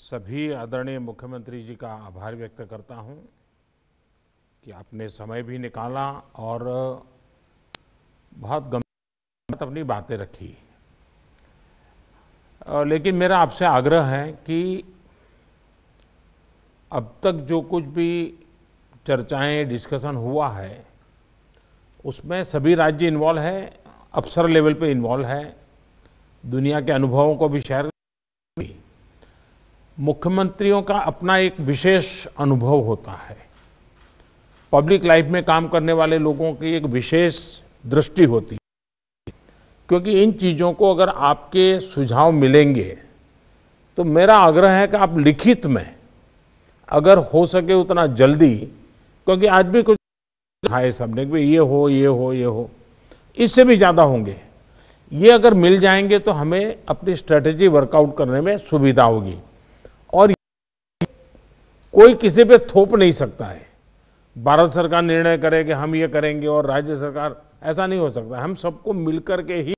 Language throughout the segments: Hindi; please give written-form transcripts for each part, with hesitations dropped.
सभी आदरणीय मुख्यमंत्री जी का आभार व्यक्त करता हूं कि आपने समय भी निकाला और बहुत गंभीर अपनी बातें रखी। लेकिन मेरा आपसे आग्रह है कि अब तक जो कुछ भी चर्चाएं डिस्कशन हुआ है उसमें सभी राज्य इन्वॉल्व है, अफसर लेवल पे इन्वॉल्व है, दुनिया के अनुभवों को भी शेयर। मुख्यमंत्रियों का अपना एक विशेष अनुभव होता है, पब्लिक लाइफ में काम करने वाले लोगों की एक विशेष दृष्टि होती है, क्योंकि इन चीजों को अगर आपके सुझाव मिलेंगे तो मेरा आग्रह है कि आप लिखित में अगर हो सके उतना जल्दी, क्योंकि आज भी कुछ है सबने कि ये हो ये हो ये हो, इससे भी ज्यादा होंगे, ये अगर मिल जाएंगे तो हमें अपनी स्ट्रेटेजी वर्कआउट करने में सुविधा होगी। और कोई किसी पे थोप नहीं सकता है, भारत सरकार निर्णय करे कि हम ये करेंगे और राज्य सरकार, ऐसा नहीं हो सकता। हम सबको मिलकर के ही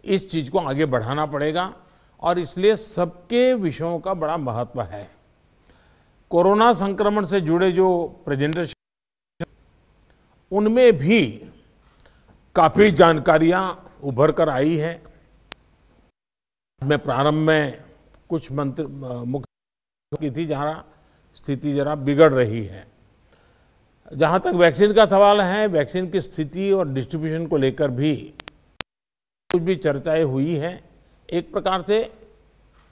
इस चीज को आगे बढ़ाना पड़ेगा और इसलिए सबके विषयों का बड़ा महत्व है। कोरोना संक्रमण से जुड़े जो प्रेजेंटेशन उनमें भी काफी जानकारियां उभर कर आई है। मैं प्रारंभ में कुछ मुख्य की थी जहां स्थिति जरा बिगड़ रही है। जहां तक वैक्सीन का सवाल है, वैक्सीन की स्थिति और डिस्ट्रीब्यूशन को लेकर भी कुछ भी चर्चाएं हुई हैं। एक प्रकार से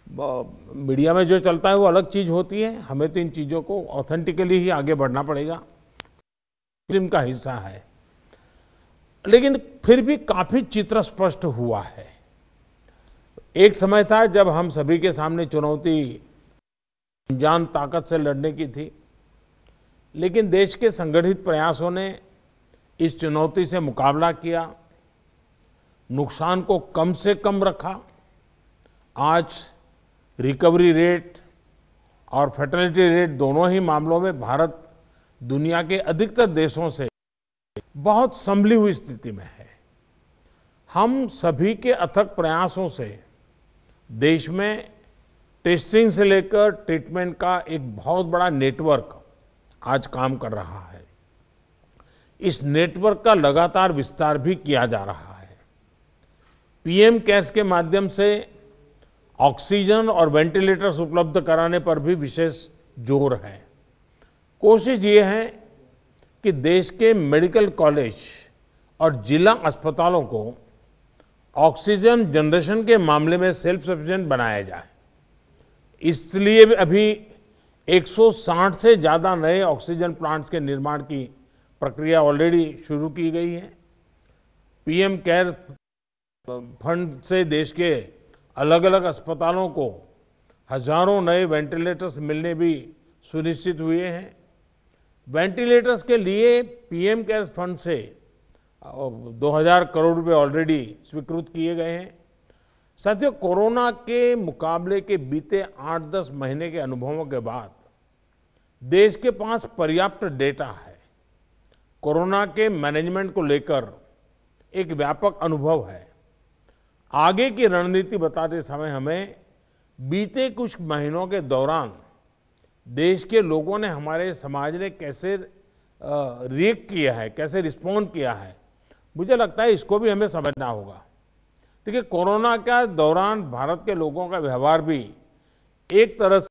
मीडिया में जो चलता है वो अलग चीज होती है, हमें तो इन चीजों को ऑथेंटिकली ही आगे बढ़ना पड़ेगा, का हिस्सा है। लेकिन फिर भी काफी चित्र स्पष्ट हुआ है। एक समय था जब हम सभी के सामने चुनौती जान ताकत से लड़ने की थी, लेकिन देश के संगठित प्रयासों ने इस चुनौती से मुकाबला किया, नुकसान को कम से कम रखा। आज रिकवरी रेट और फर्टिलिटी रेट दोनों ही मामलों में भारत दुनिया के अधिकतर देशों से बहुत संभली हुई स्थिति में है। हम सभी के अथक प्रयासों से देश में टेस्टिंग से लेकर ट्रीटमेंट का एक बहुत बड़ा नेटवर्क आज काम कर रहा है। इस नेटवर्क का लगातार विस्तार भी किया जा रहा है। पीएम केयर्स के माध्यम से ऑक्सीजन और वेंटिलेटर्स उपलब्ध कराने पर भी विशेष जोर है। कोशिश ये है कि देश के मेडिकल कॉलेज और जिला अस्पतालों को ऑक्सीजन जनरेशन के मामले में सेल्फ सफिशिएंट बनाया जाए। इसलिए अभी 160 से ज्यादा नए ऑक्सीजन प्लांट्स के निर्माण की प्रक्रिया ऑलरेडी शुरू की गई है। पीएम केयर फंड से देश के अलग अलग अस्पतालों को हजारों नए वेंटिलेटर्स मिलने भी सुनिश्चित हुए हैं। वेंटिलेटर्स के लिए पीएम केयर फंड से 2000 करोड़ रुपए ऑलरेडी स्वीकृत किए गए हैं। साथियों, कोरोना के मुकाबले के बीते 8-10 महीने के अनुभवों के बाद देश के पास पर्याप्त डेटा है। कोरोना के मैनेजमेंट को लेकर एक व्यापक अनुभव है। आगे की रणनीति बताते समय हमें बीते कुछ महीनों के दौरान देश के लोगों ने, हमारे समाज ने कैसे रिएक्ट किया है, कैसे रिस्पॉन्ड किया है, मुझे लगता है इसको भी हमें समझना होगा। देखिए, कोरोना के दौरान भारत के लोगों का व्यवहार भी एक तरह से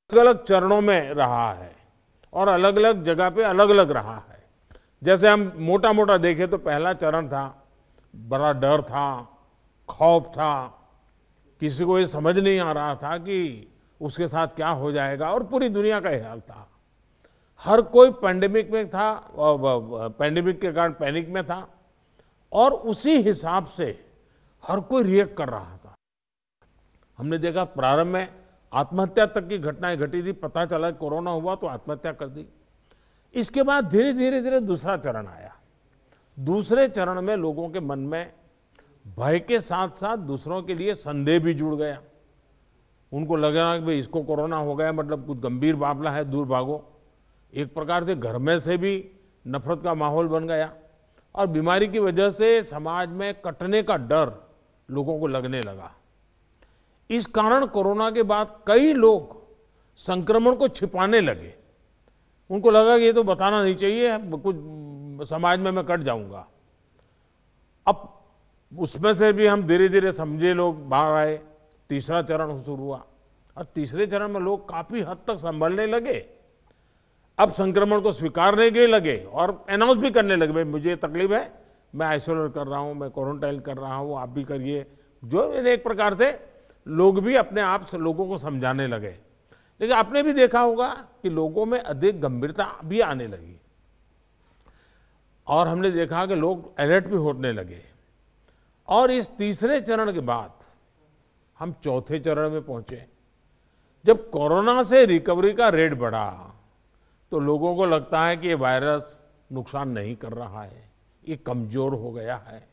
अलग अलग चरणों में रहा है और अलग अलग जगह पे अलग अलग रहा है। जैसे हम मोटा मोटा देखें तो पहला चरण था, बड़ा डर था, खौफ था, किसी को ये समझ नहीं आ रहा था कि उसके साथ क्या हो जाएगा, और पूरी दुनिया का हाल था। हर कोई पैंडेमिक में था, पैंडेमिक के कारण पैनिक में था और उसी हिसाब से हर कोई रिएक्ट कर रहा था। हमने देखा प्रारंभ में आत्महत्या तक की घटनाएं घटी थी, पता चला कोरोना हुआ तो आत्महत्या कर दी। इसके बाद धीरे धीरे दूसरा चरण आया। दूसरे चरण में लोगों के मन में भय के साथ साथ दूसरों के लिए संदेह भी जुड़ गया। उनको लगा कि भाई इसको कोरोना हो गया मतलब कुछ गंभीर मामला है, दूर भागो। एक प्रकार से घर में से भी नफरत का माहौल बन गया और बीमारी की वजह से समाज में कटने का डर लोगों को लगने लगा। इस कारण कोरोना के बाद कई लोग संक्रमण को छिपाने लगे। उनको लगा कि ये तो बताना नहीं चाहिए, कुछ समाज में मैं कट जाऊंगा। अब उसमें से भी हम धीरे-धीरे समझे लोग बाहर आए, तीसरा चरण शुरू हुआ और तीसरे चरण में लोग काफी हद तक संभलने लगे। अब संक्रमण को स्वीकारने के लगे और अनाउंस भी करने लगे, भाई मुझे तकलीफ है, मैं आइसोलेट कर रहा हूं, मैं क्वारंटाइन कर रहा हूं, आप भी करिए। जो एक प्रकार से लोग भी अपने आप से लोगों को समझाने लगे। लेकिन आपने भी देखा होगा कि लोगों में अधिक गंभीरता भी आने लगी और हमने देखा कि लोग अलर्ट भी होने लगे। और इस तीसरे चरण के बाद हम चौथे चरण में पहुंचे। जब कोरोना से रिकवरी का रेट बढ़ा तो लोगों को लगता है कि ये वायरस नुकसान नहीं कर रहा है, ये कमजोर हो गया है।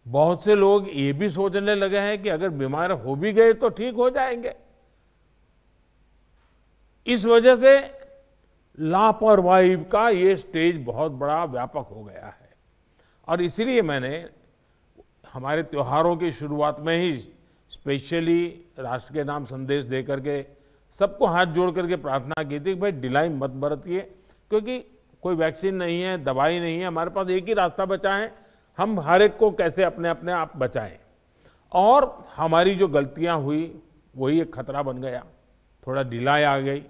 बहुत से लोग ये भी सोचने लगे हैं कि अगर बीमार हो भी गए तो ठीक हो जाएंगे। इस वजह से लापरवाही का ये स्टेज बहुत बड़ा व्यापक हो गया है। और इसीलिए मैंने हमारे त्योहारों की शुरुआत में ही स्पेशली राष्ट्र के नाम संदेश दे करके सबको हाथ जोड़ करके प्रार्थना की थी कि भाई ढिलाई मत बरतिए, क्योंकि कोई वैक्सीन नहीं है, दवाई नहीं है, हमारे पास एक ही रास्ता बचा है, हम हर एक को कैसे अपने अपने आप बचाएं। और हमारी जो गलतियां हुई वही एक खतरा बन गया, थोड़ा ढिलाई आ गई।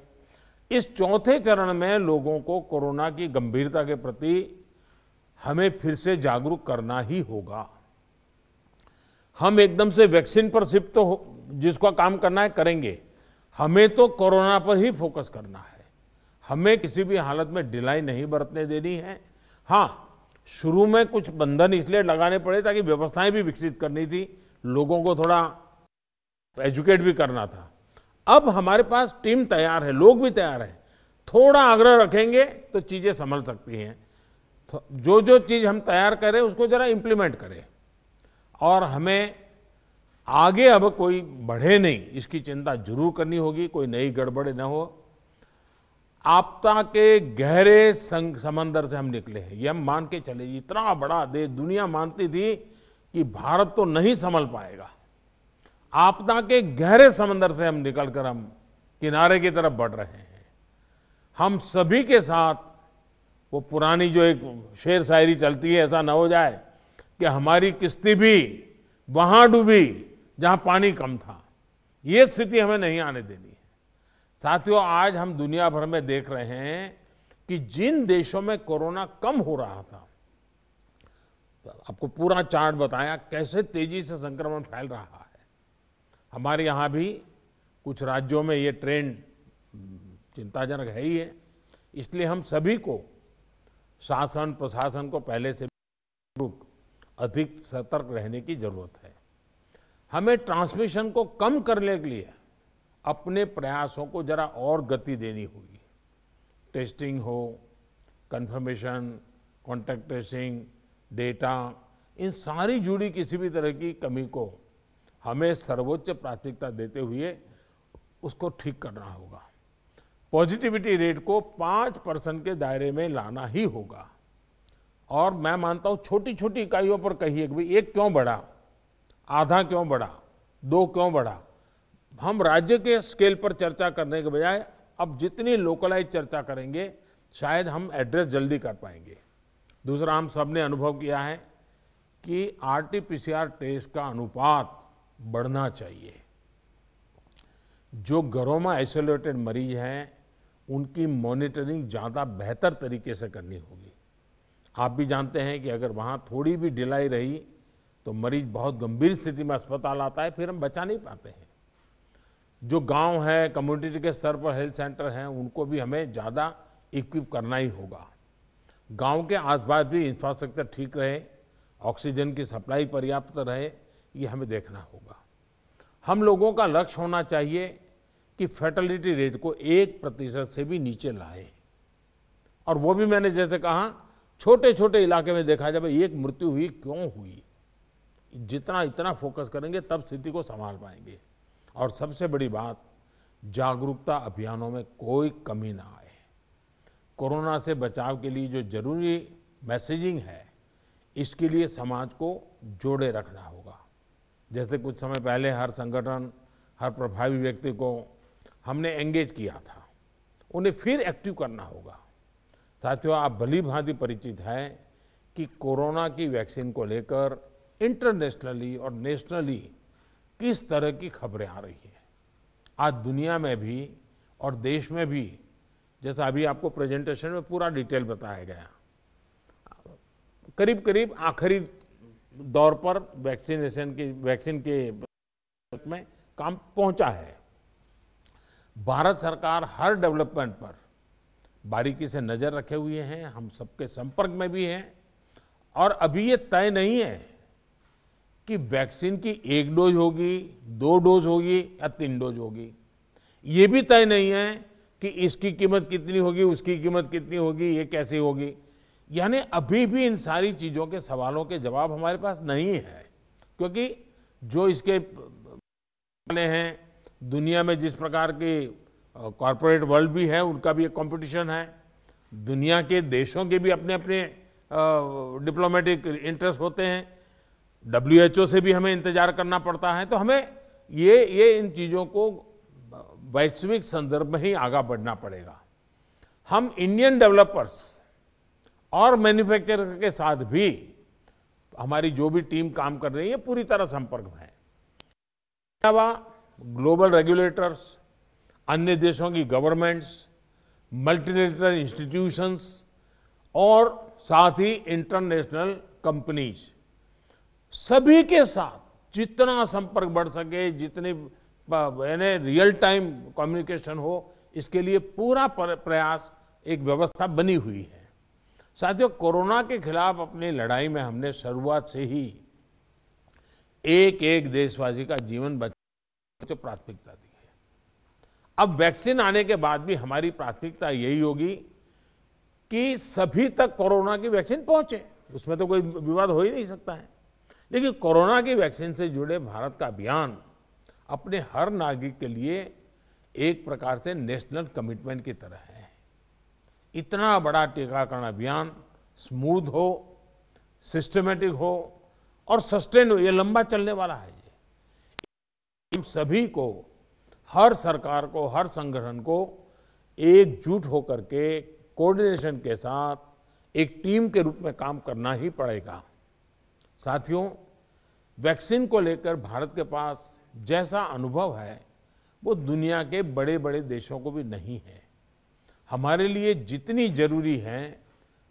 इस चौथे चरण में लोगों को कोरोना की गंभीरता के प्रति हमें फिर से जागरूक करना ही होगा। हम एकदम से वैक्सीन पर शिफ्ट तो जिसका काम करना है करेंगे, हमें तो कोरोना पर ही फोकस करना है। हमें किसी भी हालत में ढिलाई नहीं बरतने देनी है। हां, शुरू में कुछ बंधन इसलिए लगाने पड़े ताकि व्यवस्थाएं भी विकसित करनी थी, लोगों को थोड़ा एजुकेट भी करना था। अब हमारे पास टीम तैयार है, लोग भी तैयार हैं। थोड़ा आग्रह रखेंगे तो चीजें संभल सकती हैं। तो जो जो चीज हम तैयार करें उसको जरा इंप्लीमेंट करें और हमें आगे अब कोई बढ़े नहीं, इसकी चिंता जरूर करनी होगी, कोई नई गड़बड़ न हो। आपदा के गहरे समंदर से हम निकले हैं, ये हम मान के चले। इतना बड़ा देश, दुनिया मानती थी कि भारत तो नहीं संभल पाएगा। आपदा के गहरे समंदर से हम निकलकर हम किनारे की तरफ बढ़ रहे हैं। हम सभी के साथ वो पुरानी जो एक शेर शायरी चलती है, ऐसा ना हो जाए कि हमारी किश्ती भी वहां डूबी जहां पानी कम था। ये स्थिति हमें नहीं आने देनी है। साथियों, आज हम दुनिया भर में देख रहे हैं कि जिन देशों में कोरोना कम हो रहा था, आपको पूरा चार्ट बताया कैसे तेजी से संक्रमण फैल रहा है। हमारे यहां भी कुछ राज्यों में ये ट्रेंड चिंताजनक है ही है। इसलिए हम सभी को, शासन प्रशासन को पहले से अधिक सतर्क रहने की जरूरत है। हमें ट्रांसमिशन को कम करने के लिए अपने प्रयासों को जरा और गति देनी होगी। टेस्टिंग हो, कंफर्मेशन, कॉन्टैक्ट ट्रेसिंग, डेटा, इन सारी जुड़ी किसी भी तरह की कमी को हमें सर्वोच्च प्राथमिकता देते हुए उसको ठीक करना होगा। पॉजिटिविटी रेट को 5% के दायरे में लाना ही होगा। और मैं मानता हूं छोटी छोटी इकाइयों पर कहिए कि भाई एक क्यों बढ़ा, आधा क्यों बढ़ा, 2 क्यों बढ़ा। हम राज्य के स्केल पर चर्चा करने के बजाय अब जितनी लोकलाइज चर्चा करेंगे शायद हम एड्रेस जल्दी कर पाएंगे। दूसरा, हम सबने अनुभव किया है कि आरटी-पीसीआर टेस्ट का अनुपात बढ़ना चाहिए। जो घरों में आइसोलेटेड मरीज हैं उनकी मॉनिटरिंग ज्यादा बेहतर तरीके से करनी होगी। आप भी जानते हैं कि अगर वहां थोड़ी भी ढिलाई रही तो मरीज बहुत गंभीर स्थिति में अस्पताल आता है, फिर हम बचा नहीं पाते हैं। जो गांव है, कम्युनिटी के स्तर पर हेल्थ सेंटर हैं, उनको भी हमें ज्यादा इक्विप करना ही होगा। गांव के आसपास भी इंफ्रास्ट्रक्चर ठीक रहे, ऑक्सीजन की सप्लाई पर्याप्त रहे, ये हमें देखना होगा। हम लोगों का लक्ष्य होना चाहिए कि फैटेलिटी रेट को 1% से भी नीचे लाएं। और वो भी मैंने जैसे कहा, छोटे छोटे इलाके में देखा जाए एक मृत्यु हुई क्यों हुई, जितना इतना फोकस करेंगे तब स्थिति को संभाल पाएंगे। और सबसे बड़ी बात, जागरूकता अभियानों में कोई कमी ना आए। कोरोना से बचाव के लिए जो जरूरी मैसेजिंग है, इसके लिए समाज को जोड़े रखना होगा। जैसे कुछ समय पहले हर संगठन, हर प्रभावी व्यक्ति को हमने एंगेज किया था, उन्हें फिर एक्टिव करना होगा। साथियों, आप भली-भांति परिचित हैं कि कोरोना की वैक्सीन को लेकर इंटरनेशनली और नेशनली किस तरह की खबरें आ रही हैं। आज दुनिया में भी और देश में भी, जैसा अभी आपको प्रेजेंटेशन में पूरा डिटेल बताया गया, करीब-करीब आखिरी दौर पर वैक्सीन के में काम पहुंचा है। भारत सरकार हर डेवलपमेंट पर बारीकी से नजर रखे हुए हैं, हम सबके संपर्क में भी हैं और अभी ये तय नहीं है कि वैक्सीन की 1 डोज होगी, 2 डोज होगी या 3 डोज होगी। ये भी तय नहीं है कि इसकी कीमत कितनी होगी, उसकी कीमत कितनी होगी, ये कैसी होगी। यानी अभी भी इन सारी चीजों के सवालों के जवाब हमारे पास नहीं है, क्योंकि जो इसके वाले हैं, दुनिया में जिस प्रकार की कॉरपोरेट वर्ल्ड भी है, उनका भी एक कंपटीशन है। दुनिया के देशों के भी अपने अपने डिप्लोमेटिक इंटरेस्ट होते हैं। WHO से भी हमें इंतजार करना पड़ता है। तो हमें ये इन चीजों को वैश्विक संदर्भ में ही आगे बढ़ना पड़ेगा। हम इंडियन डेवलपर्स और मैन्युफैक्चरर के साथ भी हमारी जो भी टीम काम कर रही है पूरी तरह संपर्क में है। अलावा ग्लोबल रेगुलेटर्स, अन्य देशों की गवर्नमेंट्स, मल्टीलेटरल इंस्टीट्यूशंस और साथ ही इंटरनेशनल कंपनीज, सभी के साथ जितना संपर्क बढ़ सके, जितनी रियल टाइम कम्युनिकेशन हो, इसके लिए पूरा प्रयास, एक व्यवस्था बनी हुई है। साथियों, कोरोना के खिलाफ अपनी लड़ाई में हमने शुरुआत से ही एक एक देशवासी का जीवन बचाने को प्राथमिकता दी है। अब वैक्सीन आने के बाद भी हमारी प्राथमिकता यही होगी कि सभी तक कोरोना की वैक्सीन पहुंचे, उसमें तो कोई विवाद हो ही नहीं सकता है। लेकिन कोरोना की वैक्सीन से जुड़े भारत का अभियान अपने हर नागरिक के लिए एक प्रकार से नेशनल कमिटमेंट की तरह है। इतना बड़ा टीकाकरण अभियान स्मूथ हो, सिस्टमैटिक हो और सस्टेन हो, ये लंबा चलने वाला है। हम सभी को, हर सरकार को, हर संगठन को एकजुट होकर के, कोऑर्डिनेशन के साथ एक टीम के रूप में काम करना ही पड़ेगा। साथियों, वैक्सीन को लेकर भारत के पास जैसा अनुभव है वो दुनिया के बड़े-बड़े देशों को भी नहीं है। हमारे लिए जितनी जरूरी है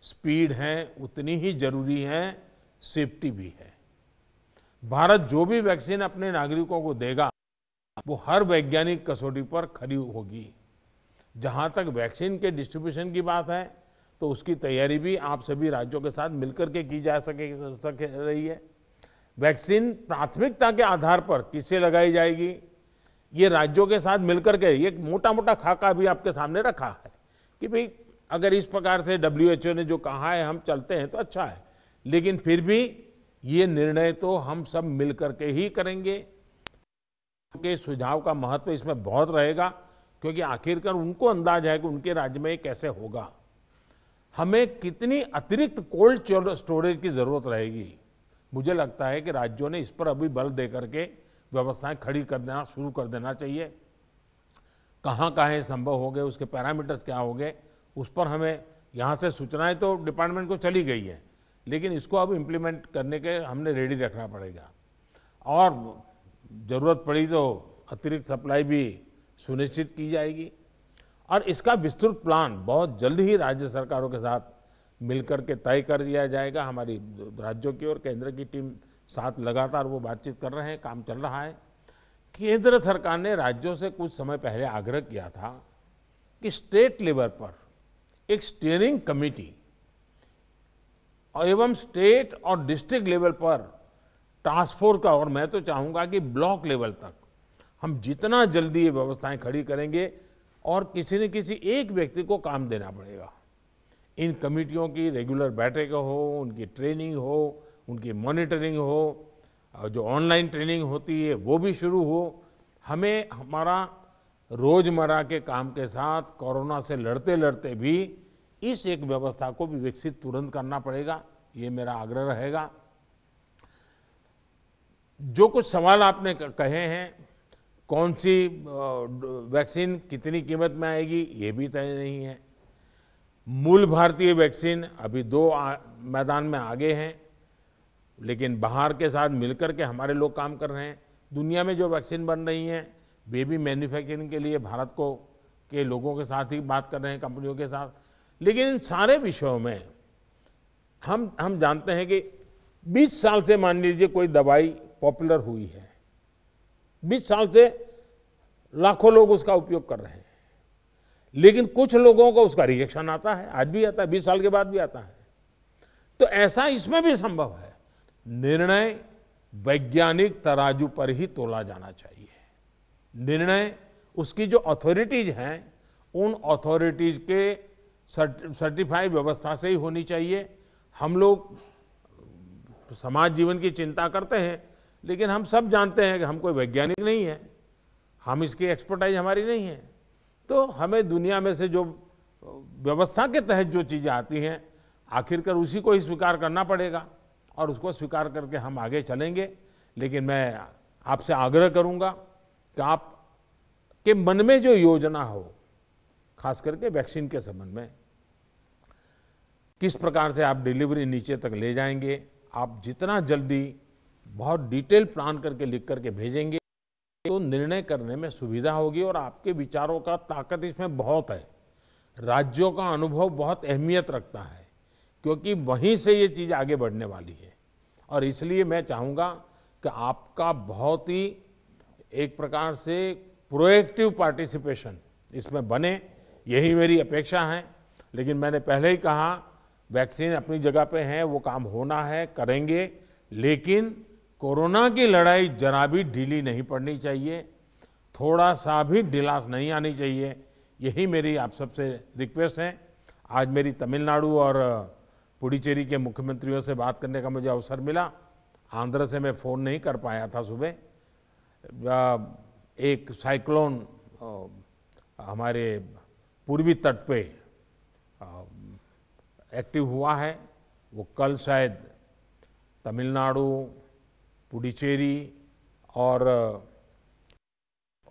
स्पीड है, उतनी ही जरूरी है सेफ्टी भी है। भारत जो भी वैक्सीन अपने नागरिकों को देगा वो हर वैज्ञानिक कसौटी पर खरी होगी। जहां तक वैक्सीन के डिस्ट्रीब्यूशन की बात है तो उसकी तैयारी भी आप सभी राज्यों के साथ मिलकर के की जा सके रही है। वैक्सीन प्राथमिकता के आधार पर किसे लगाई जाएगी, ये राज्यों के साथ मिलकर के एक मोटा-मोटा खाका भी आपके सामने रखा है कि भाई अगर इस प्रकार से WHO ने जो कहा है हम चलते हैं तो अच्छा है, लेकिन फिर भी ये निर्णय तो हम सब मिलकर के ही करेंगे। उनके सुझाव का महत्व इसमें बहुत रहेगा, क्योंकि आखिरकार उनको अंदाज है कि उनके राज्य में ये कैसे होगा। हमें कितनी अतिरिक्त कोल्ड स्टोरेज की जरूरत रहेगी, मुझे लगता है कि राज्यों ने इस पर अभी बल देकर के व्यवस्थाएं खड़ी कर देना शुरू कर देना चाहिए। कहां-कहां संभव हो गए, उसके पैरामीटर्स क्या हो गए, उस पर हमें यहां से सूचनाएं तो डिपार्टमेंट को चली गई है, लेकिन इसको अब इम्प्लीमेंट करने के हमने रेडी रखना पड़ेगा। और जरूरत पड़ी तो अतिरिक्त सप्लाई भी सुनिश्चित की जाएगी। और इसका विस्तृत प्लान बहुत जल्द ही राज्य सरकारों के साथ मिलकर के तय कर दिया जाएगा। हमारी राज्यों की और केंद्र की टीम साथ लगातार वो बातचीत कर रहे हैं, काम चल रहा है। केंद्र सरकार ने राज्यों से कुछ समय पहले आग्रह किया था कि स्टेट लेवल पर एक स्टीयरिंग कमेटी एवं स्टेट और डिस्ट्रिक्ट लेवल पर टास्क फोर्स का, और मैं तो चाहूंगा कि ब्लॉक लेवल तक हम जितना जल्दी ये व्यवस्थाएं खड़ी करेंगे और किसी न किसी एक व्यक्ति को काम देना पड़ेगा। इन कमेटियों की रेगुलर बैठकें हो, उनकी ट्रेनिंग हो, उनकी मॉनिटरिंग हो, और जो ऑनलाइन ट्रेनिंग होती है वो भी शुरू हो। हमें हमारा रोजमर्रा के काम के साथ कोरोना से लड़ते लड़ते भी इस एक व्यवस्था को भी विकसित तुरंत करना पड़ेगा, ये मेरा आग्रह रहेगा। जो कुछ सवाल आपने कहे हैं, कौन सी वैक्सीन कितनी कीमत में आएगी, ये भी तय नहीं है। मूल भारतीय वैक्सीन अभी दो मैदान में आगे हैं, लेकिन बाहर के साथ मिलकर के हमारे लोग काम कर रहे हैं। दुनिया में जो वैक्सीन बन रही हैं, वे भी मैन्युफैक्चरिंग के लिए भारत को के लोगों के साथ ही बात कर रहे हैं, कंपनियों के साथ। लेकिन इन सारे विषयों में हम जानते हैं कि 20 साल से मान लीजिए कोई दवाई पॉपुलर हुई है, 20 साल से लाखों लोग उसका उपयोग कर रहे हैं, लेकिन कुछ लोगों को उसका रिएक्शन आता है, आज भी आता है, 20 साल के बाद भी आता है। तो ऐसा इसमें भी संभव है। निर्णय वैज्ञानिक तराजू पर ही तोला जाना चाहिए। निर्णय उसकी जो अथॉरिटीज हैं, उन अथॉरिटीज के सर्टिफाइड व्यवस्था से ही होनी चाहिए। हम लोग समाज जीवन की चिंता करते हैं, लेकिन हम सब जानते हैं कि हम कोई वैज्ञानिक नहीं है, हम इसकी एक्सपर्टाइज हमारी नहीं है। तो हमें दुनिया में से जो व्यवस्था के तहत जो चीजें आती हैं, आखिरकार उसी को ही स्वीकार करना पड़ेगा और उसको स्वीकार करके हम आगे चलेंगे। लेकिन मैं आपसे आग्रह करूंगा कि आप के मन में जो योजना हो, खास करके वैक्सीन के संबंध में, किस प्रकार से आप डिलीवरी नीचे तक ले जाएंगे, आप जितना जल्दी बहुत डिटेल प्लान करके लिख करके भेजेंगे तो निर्णय करने में सुविधा होगी। और आपके विचारों का ताकत इसमें बहुत है। राज्यों का अनुभव बहुत अहमियत रखता है, क्योंकि वहीं से ये चीज आगे बढ़ने वाली है। और इसलिए मैं चाहूंगा कि आपका बहुत ही एक प्रकार से प्रोएक्टिव पार्टिसिपेशन इसमें बने, यही मेरी अपेक्षा है। लेकिन मैंने पहले ही कहा, वैक्सीन अपनी जगह पे है, वो काम होना है, करेंगे, लेकिन कोरोना की लड़ाई जरा भी ढीली नहीं पड़नी चाहिए, थोड़ा सा भी ढिलास नहीं आनी चाहिए। यही मेरी आप सबसे रिक्वेस्ट है। आज मेरी तमिलनाडु और पुडुचेरी के मुख्यमंत्रियों से बात करने का मुझे अवसर मिला। आंध्र से मैं फोन नहीं कर पाया था सुबह। एक साइक्लोन हमारे पूर्वी तट पे एक्टिव हुआ है, वो कल शायद तमिलनाडु, पुडुचेरी और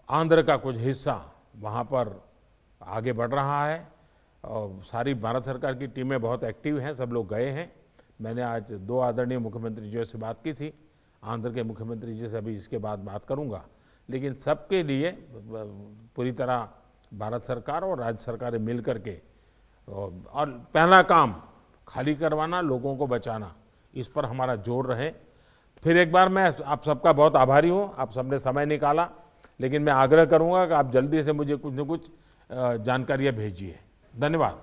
आंध्र का कुछ हिस्सा वहाँ पर आगे बढ़ रहा है। और सारी भारत सरकार की टीमें बहुत एक्टिव हैं, सब लोग गए हैं। मैंने आज 2 आदरणीय मुख्यमंत्री जी से बात की थी, आंध्र के मुख्यमंत्री जी से अभी इसके बाद बात करूंगा। लेकिन सबके लिए पूरी तरह भारत सरकार और राज्य सरकारें मिल करके, और पहला काम खाली करवाना, लोगों को बचाना, इस पर हमारा जोर रहे। फिर एक बार मैं आप सबका बहुत आभारी हूं, आप सबने समय निकाला। लेकिन मैं आग्रह करूंगा कि आप जल्दी से मुझे कुछ न कुछ जानकारियां भेजिए। धन्यवाद।